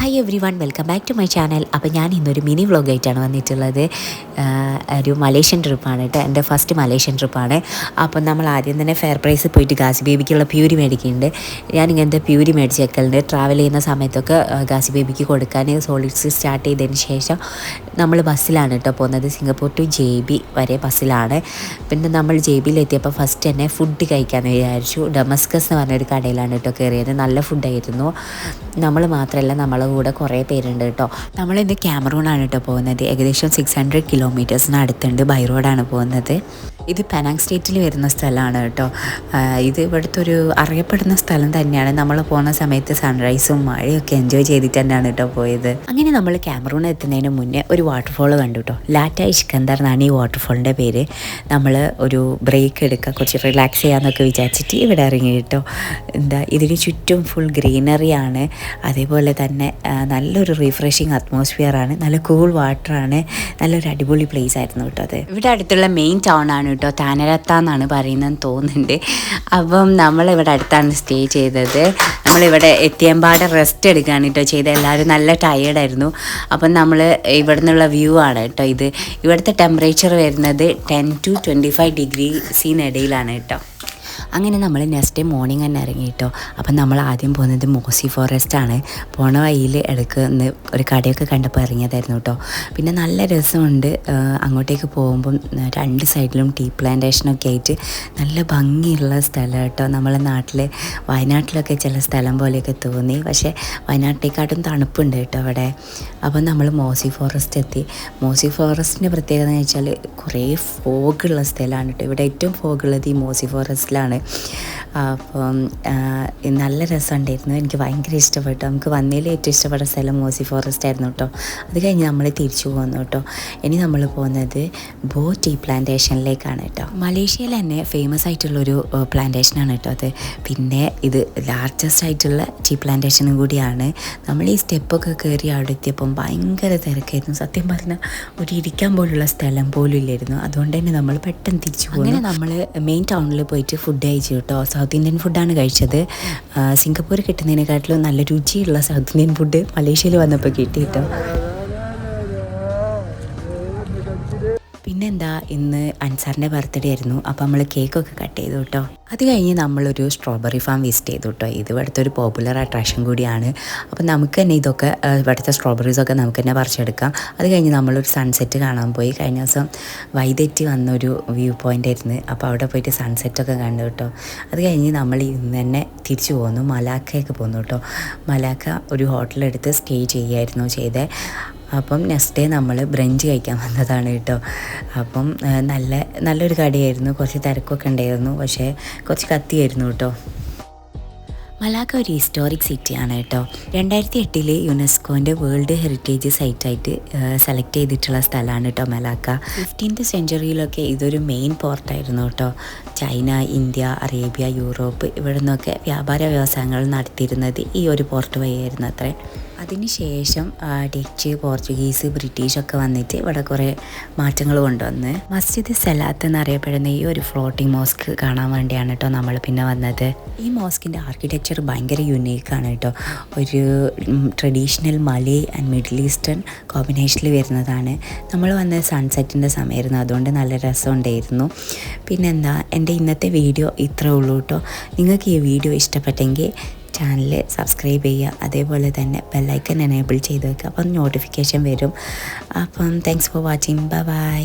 Hi everyone, welcome back to my channel. അപ്പോൾ ഞാൻ ഇന്നൊരു മിനി വ്ളോഗായിട്ടാണ് വന്നിട്ടുള്ളത്. ഒരു മലേഷ്യൻ ട്രിപ്പാണ് കേട്ടോ, എൻ്റെ ഫസ്റ്റ് മലേഷ്യൻ ട്രിപ്പാണ്. അപ്പം നമ്മൾ ആദ്യം തന്നെ ഫെയർ പ്രൈസിൽ പോയിട്ട് ഗാസി ബേബിക്കുള്ള പ്യൂരി മേടിക്കുന്നുണ്ട്. ഞാനിങ്ങനത്തെ പ്യൂരി മേടിച്ച് വെക്കലുണ്ട്. ട്രാവൽ ചെയ്യുന്ന സമയത്തൊക്കെ ഗാസി ബേബിക്ക് കൊടുക്കാൻ. സോളിഡ്സ് സ്റ്റാർട്ട് ചെയ്തതിന് ശേഷം നമ്മൾ ബസ്സിലാണ് കേട്ടോ പോകുന്നത്. സിംഗപ്പൂർ ടു JB വരെ ബസ്സിലാണ്. പിന്നെ നമ്മൾ JBയിൽ എത്തിയപ്പോൾ ഫസ്റ്റ് തന്നെ ഫുഡ് കഴിക്കാമെന്ന് വിചാരിച്ചു. ഡമസ്കസ് എന്ന് പറഞ്ഞൊരു കടയിലാണ് കേട്ടോ കയറിയത്. നല്ല ഫുഡായിരുന്നു. നമ്മൾ മാത്രമല്ല, നമ്മളെ കൂടെ കുറേ പേരുണ്ട് കേട്ടോ. നമ്മളിന്ന് ക്യാമറൂണാണ് കേട്ടോ പോകുന്നത്. ഏകദേശം 600 കിലോമീറ്റേഴ്സിന് അടുത്തുണ്ട്. ബൈ റോഡാണ് പോകുന്നത്. ഇത് പെനാങ് സ്റ്റേറ്റിൽ വരുന്ന സ്ഥലമാണ് കേട്ടോ. ഇത് ഇവിടുത്തെ ഒരു അറിയപ്പെടുന്ന സ്ഥലം തന്നെയാണ്. നമ്മൾ പോകുന്ന സമയത്ത് സൺറൈസും മഴയൊക്കെ എൻജോയ് ചെയ്തിട്ട് തന്നെയാണ് കേട്ടോ പോയത്. അങ്ങനെ നമ്മൾ ക്യാമറൂൺ എത്തുന്നതിന് മുന്നേ ഒരു വാട്ടർഫോൾ കണ്ടു കേട്ടോ. ലാറ്റ ഇഷ്കന്ദർ എന്നാണ് ഈ വാട്ടർഫോളിൻ്റെ പേര്. നമ്മൾ ഒരു ബ്രേക്ക് എടുക്കുക, കുറച്ച് റിലാക്സ് ചെയ്യാമെന്നൊക്കെ വിചാരിച്ചിട്ട് ഇവിടെ ഇറങ്ങി കേട്ടോ. ഇതിന് ചുറ്റും ഫുൾ ഗ്രീനറിയാണ്. അതേപോലെ തന്നെ നല്ലൊരു റിഫ്രഷിങ് അറ്റ്മോസ്ഫിയറാണ്. നല്ല കൂൾ വാട്ടറാണ്. നല്ലൊരു അടിപൊളി പ്ലേസ് ആയിരുന്നു കേട്ടോ അത്. ഇവിടെ അടുത്തുള്ള മെയിൻ ടൗൺ ആണ് കേട്ടോ. താനരത്ത എന്നാണ് പറയുന്നതെന്ന് തോന്നുന്നുണ്ട്. അപ്പം നമ്മളിവിടെ അടുത്താണ് സ്റ്റേ ചെയ്തത്. നമ്മളിവിടെ എത്തിയമ്പാടെ റെസ്റ്റ് എടുക്കുകയാണ് കേട്ടോ ചെയ്തത്. എല്ലാവരും നല്ല ടയേർഡായിരുന്നു. അപ്പം നമ്മൾ ഇവിടെ നിന്നുള്ള വ്യൂ ആണ് കേട്ടോ ഇത്. ഇവിടുത്തെ ടെമ്പറേച്ചർ വരുന്നത് 10 to 25 ഡിഗ്രി സീനിടയിലാണ് കേട്ടോ. അങ്ങനെ നമ്മൾ നെക്സ്റ്റ് ഡേ മോർണിംഗ് തന്നെ ഇറങ്ങി കേട്ടോ. അപ്പം നമ്മൾ ആദ്യം പോകുന്നത് മോസി ഫോറസ്റ്റ് ആണ്. പോണ വഴിയിൽ ഇടയ്ക്ക് ഒരു കടയൊക്കെ കണ്ടപ്പോൾ ഇറങ്ങിയതായിരുന്നു കേട്ടോ. പിന്നെ നല്ല രസമുണ്ട്. അങ്ങോട്ടേക്ക് പോകുമ്പം രണ്ട് സൈഡിലും ടീ പ്ലാന്റേഷനൊക്കെ ആയിട്ട് നല്ല ഭംഗിയുള്ള സ്ഥലം കേട്ടോ. നമ്മളെ നാട്ടിൽ വയനാട്ടിലൊക്കെ ചില സ്ഥലം പോലെയൊക്കെ തോന്നി. പക്ഷേ വയനാട്ടിലേക്കാട്ടും തണുപ്പുണ്ട് കേട്ടോ അവിടെ. അപ്പം നമ്മൾ മോസി ഫോറസ്റ്റ് എത്തി. മോസി ഫോറസ്റ്റിൻ്റെ പ്രത്യേകത എന്ന് വെച്ചാൽ കുറേ ഫോഗുള്ള സ്ഥലമാണ് കേട്ടോ. ഇവിടെ ഏറ്റവും ഫോഗുള്ളത് ഈ മോസി ഫോറസ്റ്റിലാണ്. അപ്പം നല്ല രസമുണ്ടായിരുന്നു. എനിക്ക് ഭയങ്കര ഇഷ്ടപ്പെട്ടു. നമുക്ക് വന്നതിൽ ഏറ്റവും ഇഷ്ടപ്പെട്ട സ്ഥലം മോസി ഫോറസ്റ്റ് ആയിരുന്നു കേട്ടോ. അത് കഴിഞ്ഞ് നമ്മൾ തിരിച്ചു പോകുന്നു കേട്ടോ. ഇനി നമ്മൾ പോകുന്നത് ബോ ടീ പ്ലാന്റേഷനിലേക്കാണ് കേട്ടോ. മലേഷ്യയിൽ തന്നെ ഫേമസ് ആയിട്ടുള്ളൊരു പ്ലാന്റേഷനാണ് കേട്ടോ അത്. പിന്നെ ഇത് ലാർജസ്റ്റ് ആയിട്ടുള്ള ടീ പ്ലാന്റേഷനും കൂടിയാണ്. നമ്മൾ ഈ സ്റ്റെപ്പൊക്കെ കയറി അവിടെ എത്തിയപ്പം ഭയങ്കര തിരക്കായിരുന്നു. സത്യം പറഞ്ഞാൽ ഒരു ഇരിക്കാൻ പോലുള്ള സ്ഥലം പോലും ഇല്ലായിരുന്നു. അതുകൊണ്ട് തന്നെ നമ്മൾ പെട്ടെന്ന് തിരിച്ചു പോകും. അങ്ങനെ നമ്മൾ മെയിൻ ടൗണിൽ പോയിട്ട് ഫുഡ് കഴിച്ചു കേട്ടോ. സൗത്ത് ഇന്ത്യൻ ഫുഡാണ് കഴിച്ചത്. സിംഗപ്പൂർ കിട്ടുന്നതിനെക്കാട്ടിലും നല്ല രുചിയുള്ള സൗത്ത് ഇന്ത്യൻ ഫുഡ് മലേഷ്യയിൽ വന്നപ്പോൾ കിട്ടി കേട്ടോ. പിന്നെന്താ, ഇന്ന് അൻസാറിൻ്റെ ബർത്ത്ഡേ ആയിരുന്നു. അപ്പോൾ നമ്മൾ കേക്കൊക്കെ കട്ട് ചെയ്തു കേട്ടോ. അത് കഴിഞ്ഞ് നമ്മളൊരു സ്ട്രോബെറി ഫാം വിസിറ്റ് ചെയ്തു കേട്ടോ. ഇത് ഇവിടുത്തെ ഒരു പോപ്പുലർ അട്രാക്ഷൻ കൂടിയാണ്. അപ്പോൾ നമുക്ക് തന്നെ ഇതൊക്കെ ഇവിടുത്തെ സ്ട്രോബെറീസൊക്കെ നമുക്ക് തന്നെ പറിച്ചെടുക്കാം. അത് കഴിഞ്ഞ് നമ്മളൊരു സൺസെറ്റ് കാണാൻ പോയി. കഴിഞ്ഞ ദിവസം വൈതെറ്റി വന്നൊരു വ്യൂ പോയിൻ്റ് ആയിരുന്നു. അപ്പോൾ അവിടെ പോയിട്ട് സൺസെറ്റൊക്കെ കണ്ടു കേട്ടോ. അത് കഴിഞ്ഞ് നമ്മൾ ഇന്ന് തന്നെ തിരിച്ചു പോന്നു. മലാക്കയൊക്കെ പോന്നു കേട്ടോ. മലാക്ക ഒരു ഹോട്ടലെടുത്ത് സ്റ്റേ ചെയ്യുമായിരുന്നു ചെയ്തത്. അപ്പം നെക്സ്റ്റ് ഡേ നമ്മൾ ബ്രഞ്ച് കഴിക്കാൻ വന്നതാണ് കേട്ടോ. അപ്പം നല്ലൊരു കടയായിരുന്നു. കുറച്ച് തിരക്കൊക്കെ ഉണ്ടായിരുന്നു. പക്ഷേ കുറച്ച് കത്തിയായിരുന്നു കേട്ടോ. മലാക്ക ഒരു ഹിസ്റ്റോറിക് സിറ്റിയാണ് കേട്ടോ. 2008 യുനെസ്കോൻ്റെ വേൾഡ് ഹെറിറ്റേജ് സൈറ്റായിട്ട് സെലക്ട് ചെയ്തിട്ടുള്ള സ്ഥലമാണ് കേട്ടോ മലാക്ക. 15th സെഞ്ച്വറിയിലൊക്കെ ഇതൊരു മെയിൻ പോർട്ടായിരുന്നു കേട്ടോ. ചൈന, ഇന്ത്യ, അറേബ്യ, യൂറോപ്പ് ഇവിടെ നിന്നൊക്കെ വ്യാപാര വ്യവസായങ്ങൾ നടത്തിയിരുന്നത് ഈ ഒരു പോർട്ട് വഴിയായിരുന്നു അത്രേ. അതിനുശേഷം ഡച്ച്, പോർച്ചുഗീസ്, ബ്രിട്ടീഷൊക്കെ വന്നിട്ട് ഇവിടെ കുറേ മാറ്റങ്ങൾ കൊണ്ടുവന്ന് മസ്ജിദ് സലാത്ത് എന്നറിയപ്പെടുന്ന ഈ ഒരു ഫ്ലോട്ടിംഗ് മോസ്ക് കാണാൻ വേണ്ടിയാണ് കേട്ടോ നമ്മൾ പിന്നെ വന്നത്. ഈ മോസ്കിൻ്റെ ആർക്കിടെക്ചർ ഭയങ്കര യുണീക്കാണ് കേട്ടോ. ഒരു ട്രഡീഷണൽ മലേ ആൻഡ് മിഡിൽ ഈസ്റ്റേൺ കോമ്പിനേഷനിൽ വരുന്നതാണ്. നമ്മൾ വന്നത് സൺസെറ്റിൻ്റെ സമയമായിരുന്നു. അതുകൊണ്ട് നല്ല രസമുണ്ടായിരുന്നു. പിന്നെന്താ, എൻ്റെ ഇന്നത്തെ വീഡിയോ ഇത്രേ ഉള്ളൂ കേട്ടോ. നിങ്ങൾക്ക് ഈ വീഡിയോ ഇഷ്ടപ്പെട്ടെങ്കിൽ ചാനൽ സബ്സ്ക്രൈബ് ചെയ്യുക. അതേപോലെ തന്നെ ബെല്ലൈക്കൺ എനേബിൾ ചെയ്ത് വെക്കുക. അപ്പം നോട്ടിഫിക്കേഷൻ വരും. അപ്പം thanks for watching. Bye bye.